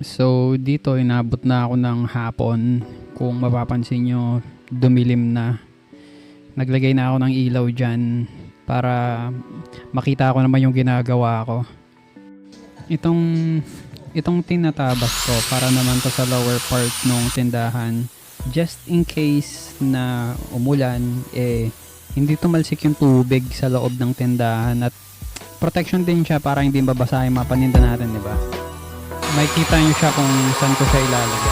So dito inabot na ako ng hapon. Kung mapapansin nyo, dumilim na. Naglagay na ako ng ilaw dyan para makita ko naman yung ginagawa ko. Itong tinatabas ko para naman to sa lower part ng tindahan. Just in case na umulan, hindi tumalsik yung tubig sa loob ng tindahan at protection din siya para hindi babasa yung mga paninda natin, di ba? Makikita nyo siya kung saan ko siya ilalagay.